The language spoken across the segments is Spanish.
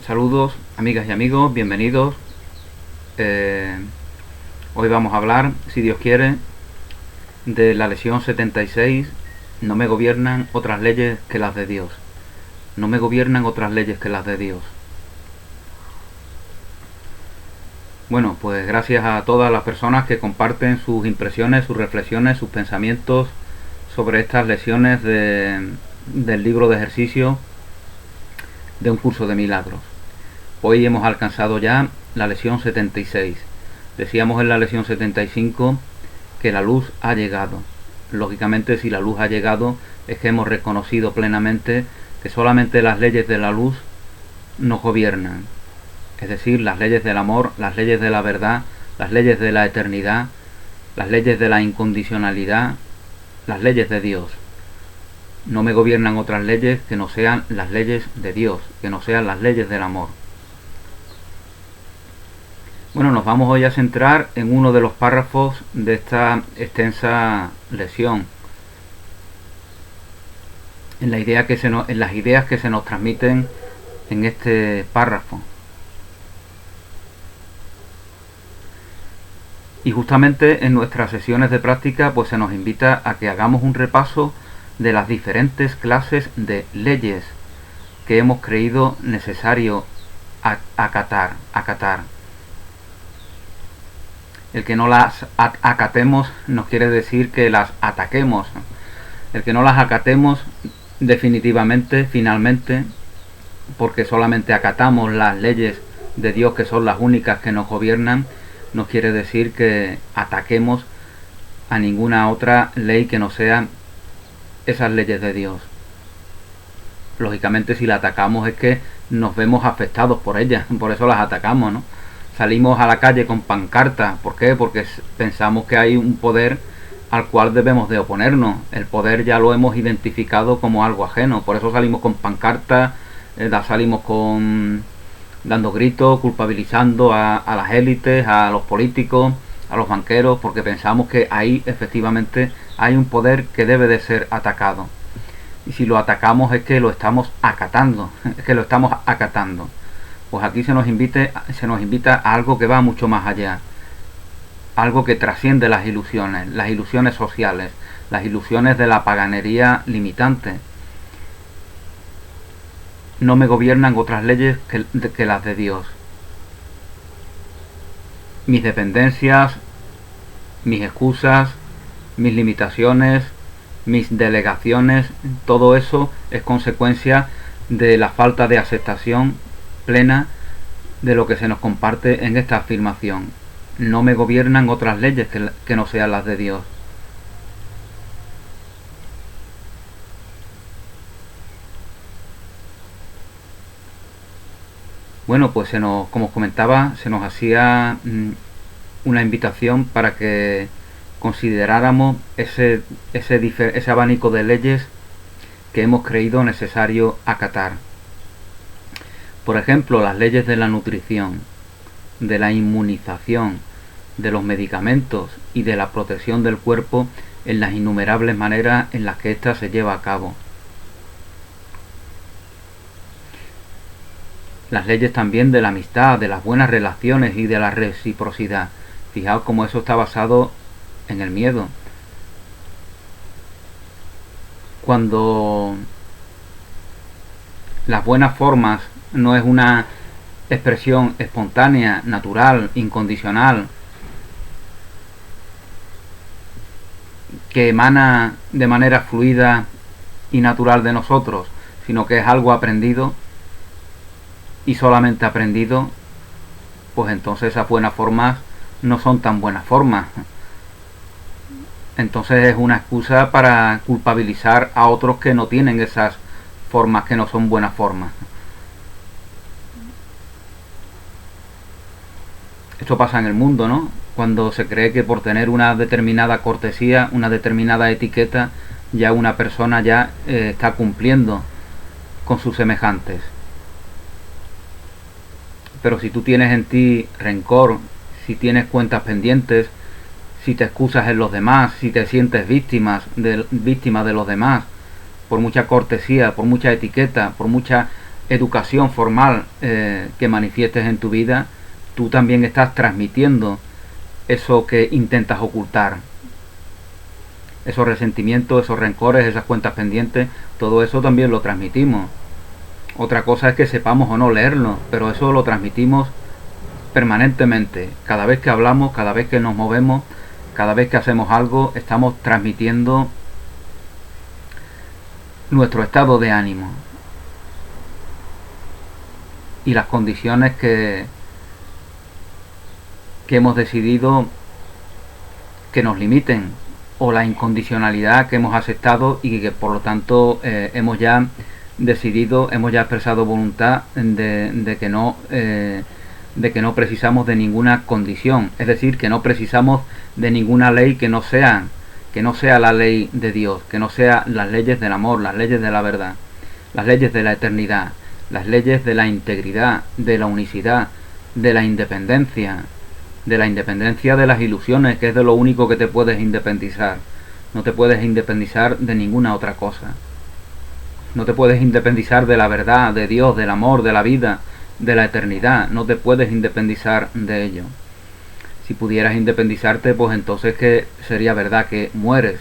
Saludos amigas y amigos, bienvenidos. Hoy vamos a hablar, si Dios quiere, de la lección 76. No me gobiernan otras leyes que las de Dios. No me gobiernan otras leyes que las de Dios. Bueno, pues gracias a todas las personas que comparten sus impresiones, sus reflexiones, sus pensamientos sobre estas lecciones del libro de ejercicio de un curso de milagros. Hoy hemos alcanzado ya la lección 76. Decíamos en la lección 75 que la luz ha llegado. Lógicamente, si la luz ha llegado, es que hemos reconocido plenamente que solamente las leyes de la luz nos gobiernan. Es decir, las leyes del amor, las leyes de la verdad, las leyes de la eternidad, las leyes de la incondicionalidad, las leyes de Dios. No me gobiernan otras leyes que no sean las leyes de Dios, que no sean las leyes del amor. Bueno, nos vamos hoy a centrar en uno de los párrafos de esta extensa lección, en las ideas que se nos transmiten en este párrafo. Y justamente en nuestras sesiones de práctica pues se nos invita a que hagamos un repaso de las diferentes clases de leyes que hemos creído necesario acatar. El que no las acatemos no quiere decir que las ataquemos. El que no las acatemos definitivamente, finalmente, porque solamente acatamos las leyes de Dios, que son las únicas que nos gobiernan, no quiere decir que ataquemos a ninguna otra ley que no sean esas leyes de Dios. Lógicamente, si la atacamos es que nos vemos afectados por ellas, por eso las atacamos, ¿no? Salimos a la calle con pancartas. ¿Por qué? Porque pensamos que hay un poder al cual debemos de oponernos. El poder ya lo hemos identificado como algo ajeno. Por eso salimos con pancartas, salimos dando gritos, culpabilizando a las élites, a los políticos, a los banqueros, porque pensamos que ahí efectivamente hay un poder que debe de ser atacado. Y si lo atacamos es que lo estamos acatando, Pues aquí se nos invita a algo que va mucho más allá, algo que trasciende las ilusiones sociales, las ilusiones de la paganería limitante. No me gobiernan otras leyes que las de Dios. Mis dependencias, mis excusas, mis limitaciones, mis delegaciones, todo eso es consecuencia de la falta de aceptación plena de lo que se nos comparte en esta afirmación. No me gobiernan otras leyes que no sean las de Dios. Bueno, pues como os comentaba, se nos hacía una invitación para que consideráramos ese abanico de leyes que hemos creído necesario acatar. Por ejemplo, las leyes de la nutrición, de la inmunización, de los medicamentos y de la protección del cuerpo en las innumerables maneras en las que ésta se lleva a cabo. Las leyes también de la amistad, de las buenas relaciones y de la reciprocidad. Fijaos cómo eso está basado en el miedo. Cuando las buenas formas no es una expresión espontánea, natural, incondicional, que emana de manera fluida y natural de nosotros, sino que es algo aprendido y solamente aprendido, pues entonces esas buenas formas no son tan buenas formas. Entonces es una excusa para culpabilizar a otros que no tienen esas formas, que no son buenas formas. Esto pasa en el mundo, ¿no? Cuando se cree que por tener una determinada cortesía, una determinada etiqueta, ya una persona ya está cumpliendo con sus semejantes. Pero si tú tienes en ti rencor, si tienes cuentas pendientes, si te excusas en los demás, si te sientes víctima de los demás, por mucha cortesía, por mucha etiqueta, por mucha educación formal que manifiestes en tu vida, tú también estás transmitiendo eso que intentas ocultar. Esos resentimientos, esos rencores, esas cuentas pendientes, todo eso también lo transmitimos. Otra cosa es que sepamos o no leerlo, pero eso lo transmitimos permanentemente. Cada vez que hablamos, cada vez que nos movemos, cada vez que hacemos algo, estamos transmitiendo nuestro estado de ánimo y las condiciones que hemos decidido que nos limiten, o la incondicionalidad que hemos aceptado y que por lo tanto hemos ya decidido, hemos ya expresado voluntad de que no precisamos de ninguna condición, es decir, que no precisamos de ninguna ley que no sea la ley de Dios, que no sea las leyes del amor, las leyes de la verdad, las leyes de la eternidad, las leyes de la integridad, de la unicidad, de la independencia de las ilusiones, que es de lo único que te puedes independizar. No te puedes independizar de ninguna otra cosa. No te puedes independizar de la verdad, de Dios, del amor, de la vida, de la eternidad. No te puedes independizar de ello. Si pudieras independizarte, pues entonces que sería verdad que mueres.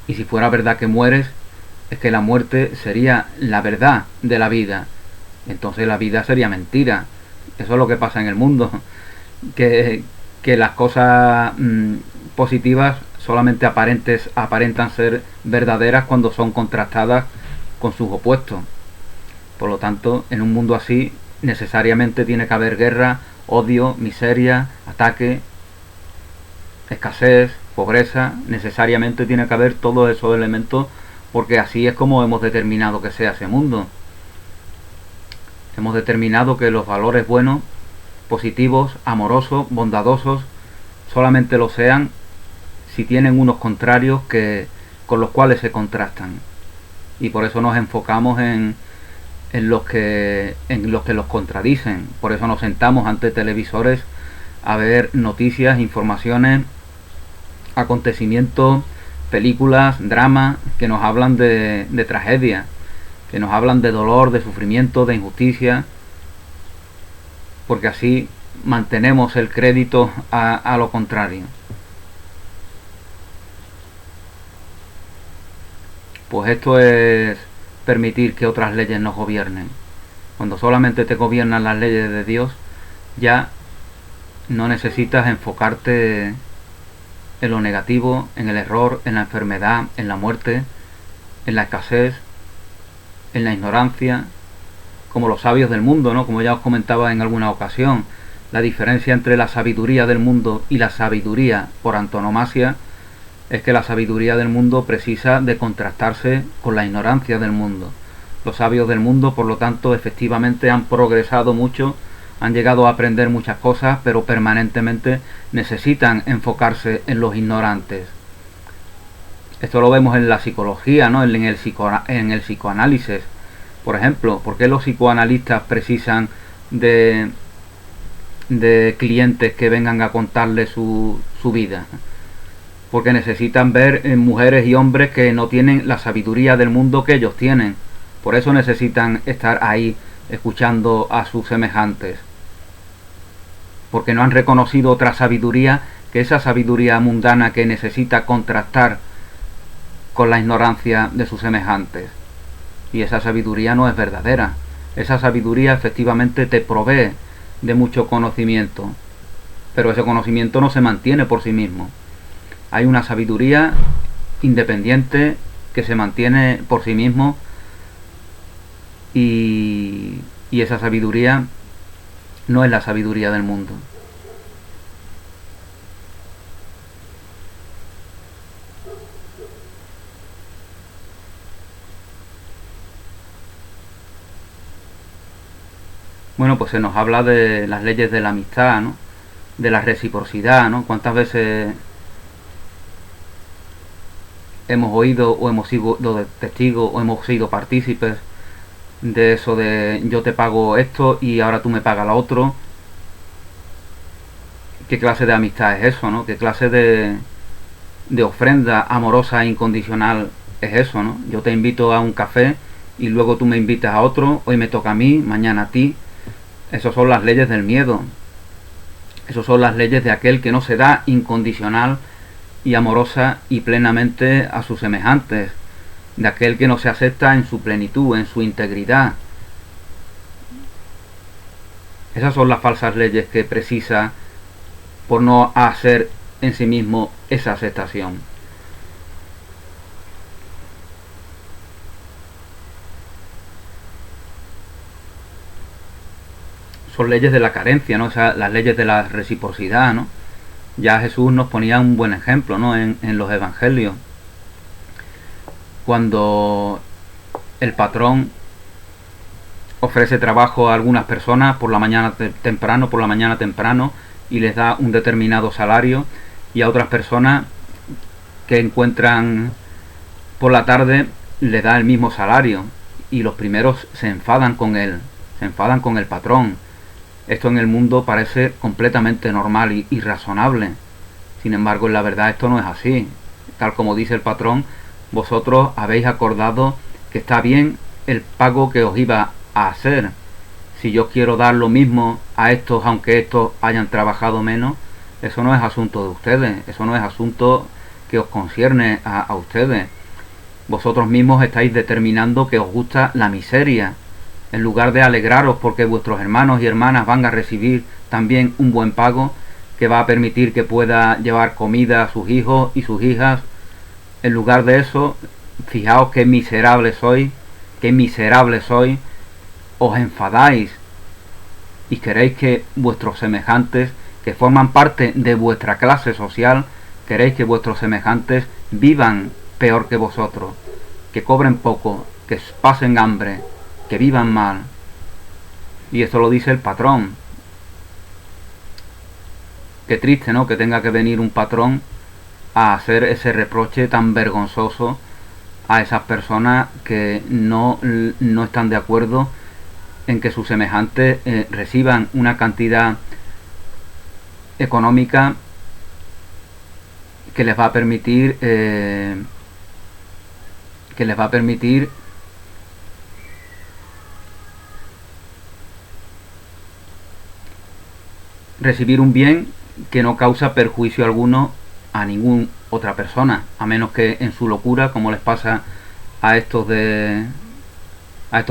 Y si fuera verdad que mueres, es que la muerte sería la verdad de la vida. Entonces la vida sería mentira. Eso es lo que pasa en el mundo, que las cosas positivas solamente aparentan ser verdaderas cuando son contrastadas con sus opuestos. Por lo tanto, en un mundo así necesariamente tiene que haber guerra, odio, miseria, ataque, escasez, pobreza. Necesariamente tiene que haber todos esos elementos, porque así es como hemos determinado que sea ese mundo. Hemos determinado que los valores buenos, positivos, amorosos, bondadosos, solamente lo sean si tienen unos contrarios con los cuales se contrastan. Y por eso nos enfocamos en los que los contradicen. Por eso nos sentamos ante televisores a ver noticias, informaciones, acontecimientos, películas, dramas que nos hablan de tragedia, que nos hablan de dolor, de sufrimiento, de injusticia, porque así mantenemos el crédito a lo contrario. Pues esto es permitir que otras leyes nos gobiernen. Cuando solamente te gobiernan las leyes de Dios, ya no necesitas enfocarte en lo negativo, en el error, en la enfermedad, en la muerte, en la escasez, en la ignorancia, como los sabios del mundo, ¿no? Como ya os comentaba en alguna ocasión, la diferencia entre la sabiduría del mundo y la sabiduría por antonomasia es que la sabiduría del mundo precisa de contrastarse con la ignorancia del mundo. Los sabios del mundo, por lo tanto, efectivamente han progresado mucho, han llegado a aprender muchas cosas, pero permanentemente necesitan enfocarse en los ignorantes. Esto lo vemos en la psicología, ¿no? en el psicoanálisis. Por ejemplo, ¿por qué los psicoanalistas precisan de clientes que vengan a contarles su vida? Porque necesitan ver mujeres y hombres que no tienen la sabiduría del mundo que ellos tienen. Por eso necesitan estar ahí escuchando a sus semejantes. Porque no han reconocido otra sabiduría que esa sabiduría mundana que necesita contrastar con la ignorancia de sus semejantes. Y esa sabiduría no es verdadera. Esa sabiduría efectivamente te provee de mucho conocimiento, pero ese conocimiento no se mantiene por sí mismo. Hay una sabiduría independiente que se mantiene por sí mismo, y esa sabiduría no es la sabiduría del mundo. Bueno, pues se nos habla de las leyes de la amistad, ¿no? De la reciprocidad, ¿no? ¿Cuántas veces hemos oído o hemos sido testigos o hemos sido partícipes de eso de yo te pago esto y ahora tú me pagas lo otro? ¿Qué clase de amistad es eso, no? ¿Qué clase de ofrenda amorosa e incondicional es eso, no? Yo te invito a un café y luego tú me invitas a otro, hoy me toca a mí, mañana a ti. Esas son las leyes del miedo. Esas son las leyes de aquel que no se da incondicional y amorosa y plenamente a sus semejantes, de aquel que no se acepta en su plenitud, en su integridad. Esas son las falsas leyes que precisa por no hacer en sí mismo esa aceptación. Son leyes de la carencia, ¿no? O sea, las leyes de la reciprocidad, ¿no? Ya Jesús nos ponía un buen ejemplo, ¿no? En los evangelios. Cuando el patrón ofrece trabajo a algunas personas por la mañana temprano y les da un determinado salario, y a otras personas que encuentran por la tarde le da el mismo salario, y los primeros se enfadan con él, se enfadan con el patrón. Esto en el mundo parece completamente normal y razonable. Sin embargo, en la verdad esto no es así. Tal como dice el patrón, vosotros habéis acordado que está bien el pago que os iba a hacer. Si yo quiero dar lo mismo a estos, aunque estos hayan trabajado menos, eso no es asunto de ustedes, eso no es asunto que os concierne a ustedes. Vosotros mismos estáis determinando que os gusta la miseria, en lugar de alegraros porque vuestros hermanos y hermanas van a recibir también un buen pago que va a permitir que pueda llevar comida a sus hijos y sus hijas. En lugar de eso, fijaos qué miserables sois, os enfadáis y queréis que vuestros semejantes, que forman parte de vuestra clase social, queréis que vuestros semejantes vivan peor que vosotros, que cobren poco, que pasen hambre, que vivan mal. Y esto lo dice el patrón. Qué triste, ¿no? Que tenga que venir un patrón a hacer ese reproche tan vergonzoso a esas personas que no están de acuerdo en que sus semejantes reciban una cantidad económica que les va a permitir recibir un bien que no causa perjuicio alguno a ninguna otra persona, a menos que en su locura, como les pasa a estos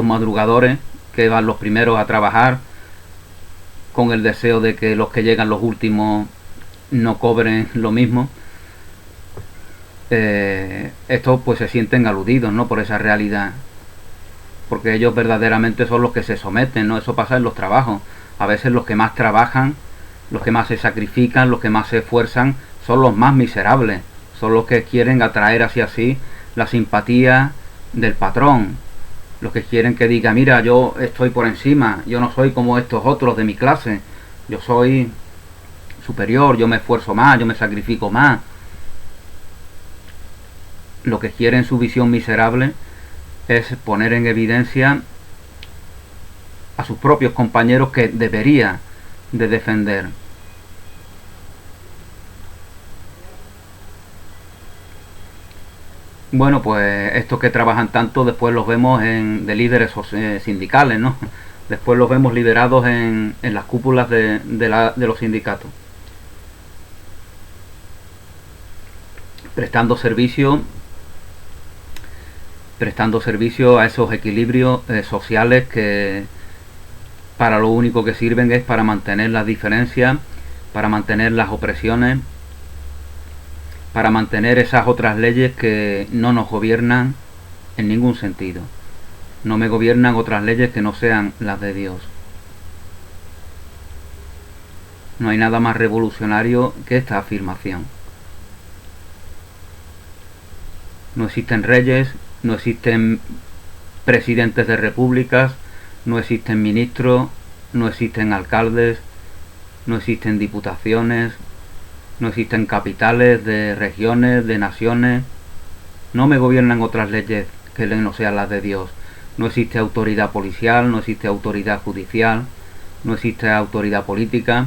madrugadores que van los primeros a trabajar con el deseo de que los que llegan los últimos no cobren lo mismo. Estos pues se sienten aludidos, ¿no?, por esa realidad, porque ellos verdaderamente son los que se someten, ¿no? Eso pasa en los trabajos. A veces los que más trabajan, los que más se sacrifican, los que más se esfuerzan, son los más miserables, son los que quieren atraer hacia sí la simpatía del patrón, los que quieren que diga, mira, yo estoy por encima, yo no soy como estos otros de mi clase, yo soy superior, yo me esfuerzo más, yo me sacrifico más. Lo que quiere en su visión miserable es poner en evidencia a sus propios compañeros que debería de defender. Bueno, pues estos que trabajan tanto después los vemos de líderes sindicales, ¿no? Después los vemos liderados en las cúpulas de los sindicatos, prestando servicio a esos equilibrios sociales que para lo único que sirven es para mantener las diferencias, para mantener las opresiones, para mantener esas otras leyes que no nos gobiernan en ningún sentido. No me gobiernan otras leyes que no sean las de Dios. No hay nada más revolucionario que esta afirmación. No existen reyes, no existen presidentes de repúblicas, no existen ministros, no existen alcaldes, no existen diputaciones, no existen capitales de regiones, de naciones. No me gobiernan otras leyes que no sean las de Dios. No existe autoridad policial, no existe autoridad judicial, no existe autoridad política,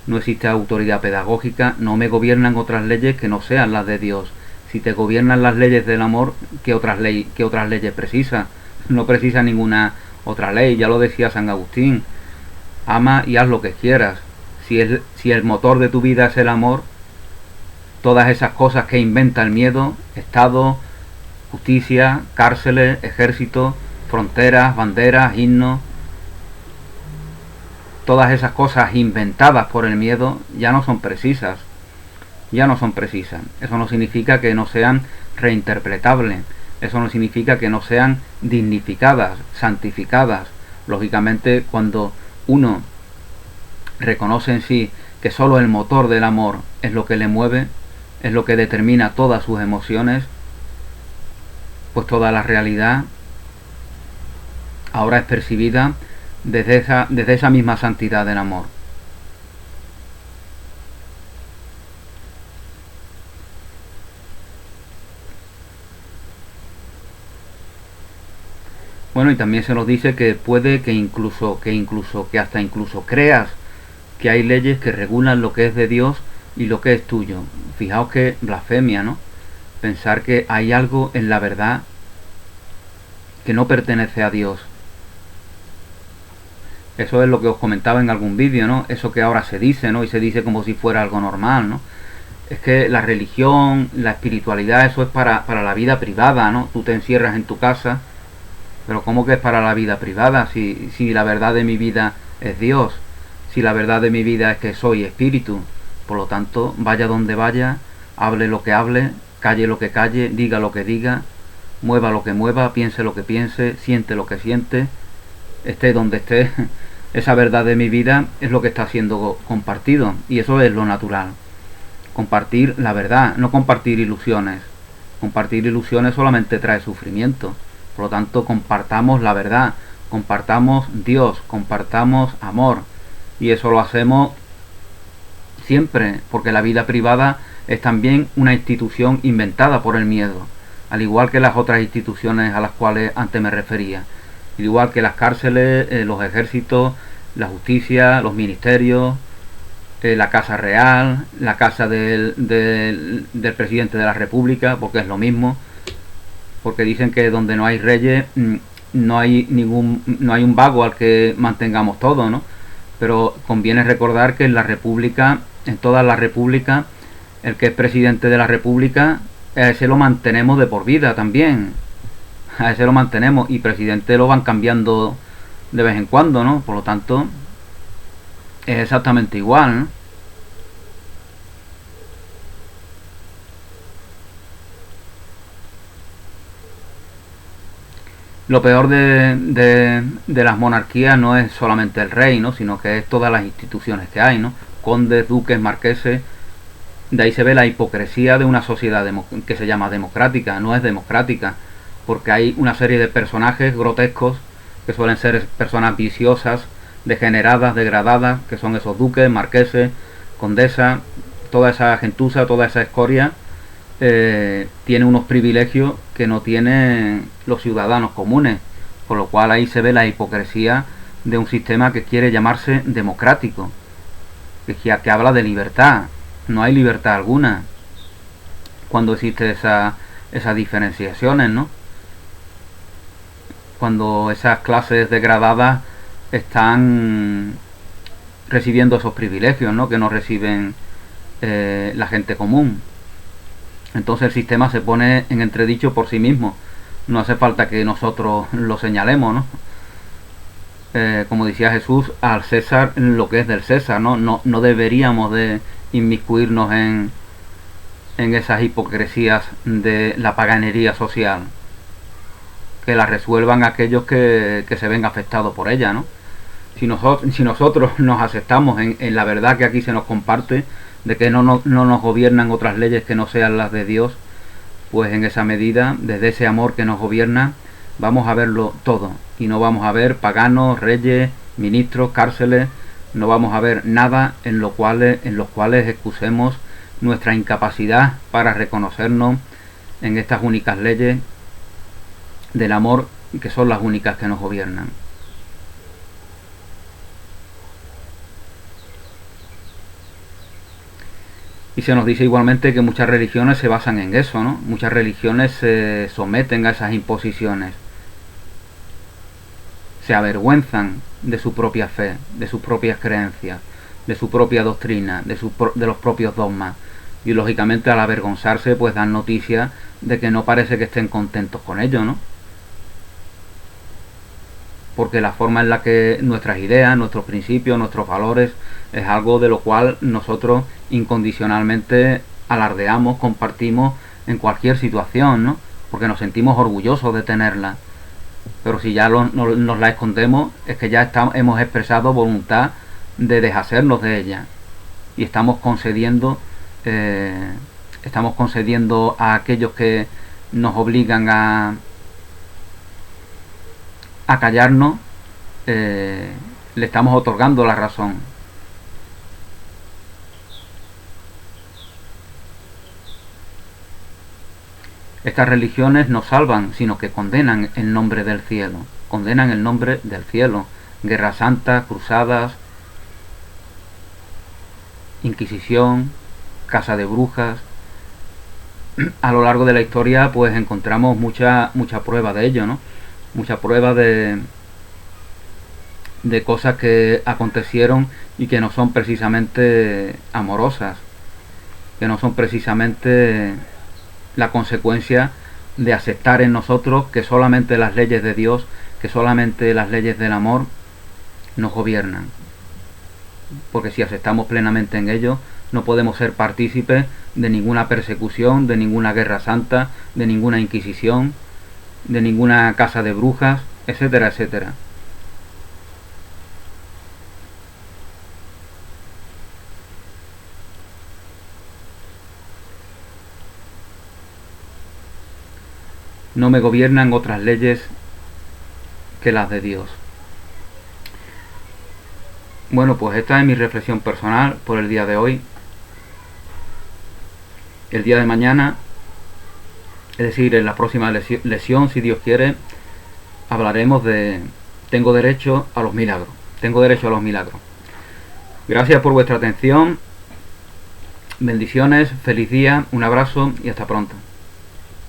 no existe autoridad pedagógica. No me gobiernan otras leyes que no sean las de Dios. Si te gobiernan las leyes del amor, ¿qué otras leyes precisas? no precisa ninguna otra ley. Ya lo decía San Agustín: ama y haz lo que quieras. Si el motor de tu vida es el amor, todas esas cosas que inventa el miedo, Estado, justicia, cárceles, ejército, fronteras, banderas, himnos, todas esas cosas inventadas por el miedo ya no son precisas. Ya no son precisas. Eso no significa que no sean reinterpretables. Eso no significa que no sean dignificadas, santificadas. Lógicamente, cuando uno reconoce en sí que solo el motor del amor es lo que le mueve, es lo que determina todas sus emociones, pues toda la realidad ahora es percibida desde esa misma santidad del amor. Bueno, y también se nos dice que puede que hasta incluso creas que hay leyes que regulan lo que es de Dios y lo que es tuyo. Fijaos que blasfemia, ¿no? Pensar que hay algo en la verdad que no pertenece a Dios. Eso es lo que os comentaba en algún vídeo, ¿no? Eso que ahora se dice, ¿no? Y se dice como si fuera algo normal, ¿no? Es que la religión, la espiritualidad, eso es para la vida privada, ¿no? Tú te encierras en tu casa, pero ¿cómo que es para la vida privada? Si la verdad de mi vida es Dios, si la verdad de mi vida es que soy espíritu. Por lo tanto, vaya donde vaya, hable lo que hable, calle lo que calle, diga lo que diga, mueva lo que mueva, piense lo que piense, siente lo que siente, esté donde esté, esa verdad de mi vida es lo que está siendo compartido, y eso es lo natural. Compartir la verdad, no compartir ilusiones. Compartir ilusiones solamente trae sufrimiento. Por lo tanto, compartamos la verdad, compartamos Dios, compartamos amor, y eso lo hacemos siempre, porque la vida privada es también una institución inventada por el miedo, al igual que las otras instituciones a las cuales antes me refería, al igual que las cárceles, los ejércitos, la justicia, los ministerios, la casa real, la casa del presidente de la república, porque es lo mismo, porque dicen que donde no hay reyes no hay un vago al que mantengamos todo, ¿no? Pero conviene recordar que en la república, en todas las repúblicas, el que es presidente de la república, a ese lo mantenemos de por vida también. A ese lo mantenemos, y presidente lo van cambiando de vez en cuando, ¿no? Por lo tanto, es exactamente igual, ¿no? Lo peor de las monarquías no es solamente el rey, ¿no? Sino que es todas las instituciones que hay, ¿no? Condes, duques, marqueses. De ahí se ve la hipocresía de una sociedad que se llama democrática. No es democrática, porque hay una serie de personajes grotescos que suelen ser personas viciosas, degeneradas, degradadas, que son esos duques, marqueses, condesas, toda esa gentuza, toda esa escoria. Tiene unos privilegios que no tienen los ciudadanos comunes, con lo cual ahí se ve la hipocresía de un sistema que quiere llamarse democrático, que habla de libertad. No hay libertad alguna cuando existe esas diferenciaciones, ¿no? Cuando esas clases degradadas están recibiendo esos privilegios, ¿no? Que no reciben la gente común. Entonces el sistema se pone en entredicho por sí mismo. No hace falta que nosotros lo señalemos, ¿no? Como decía Jesús, al César lo que es del César, ¿no? No deberíamos de inmiscuirnos en esas hipocresías de la paganería social. Que la resuelvan aquellos que se ven afectados por ella, ¿no? Si nosotros nos aceptamos en la verdad que aquí se nos comparte, de que no nos gobiernan otras leyes que no sean las de Dios, pues en esa medida, desde ese amor que nos gobierna, vamos a verlo todo, y no vamos a ver paganos, reyes, ministros, cárceles, no vamos a ver nada en los cuales excusemos nuestra incapacidad para reconocernos en estas únicas leyes del amor, que son las únicas que nos gobiernan. Y se nos dice igualmente que muchas religiones se basan en eso, ¿no? Muchas religiones se someten a esas imposiciones. se avergüenzan de su propia fe, de sus propias creencias, de su propia doctrina, de los propios dogmas. Y lógicamente al avergonzarse pues dan noticia de que no parece que estén contentos con ello, ¿no? Porque la forma en la que nuestras ideas, nuestros principios, nuestros valores es algo de lo cual nosotros incondicionalmente alardeamos, compartimos en cualquier situación, ¿no? Porque nos sentimos orgullosos de tenerla. Pero si ya nos la escondemos, es que ya hemos expresado voluntad de deshacernos de ella. Y estamos concediendo a aquellos que nos obligan a callarnos, le estamos otorgando la razón. Estas religiones no salvan, sino que condenan el nombre del cielo. Condenan el nombre del cielo. Guerra Santa, cruzadas, Inquisición, casa de brujas. A lo largo de la historia pues encontramos mucha prueba de ello, ¿no? Mucha prueba de cosas que acontecieron y que no son precisamente amorosas, que no son precisamente la consecuencia de aceptar en nosotros que solamente las leyes de Dios, que solamente las leyes del amor nos gobiernan. Porque si aceptamos plenamente en ello, no podemos ser partícipes de ninguna persecución, de ninguna guerra santa, de ninguna inquisición, de ninguna casa de brujas, etcétera, etcétera. No me gobiernan otras leyes que las de Dios. Bueno, pues esta es mi reflexión personal por el día de hoy. El día de mañana, es decir, en la próxima lección, si Dios quiere, hablaremos de tengo derecho a los milagros. Tengo derecho a los milagros. Gracias por vuestra atención. Bendiciones, feliz día, un abrazo y hasta pronto.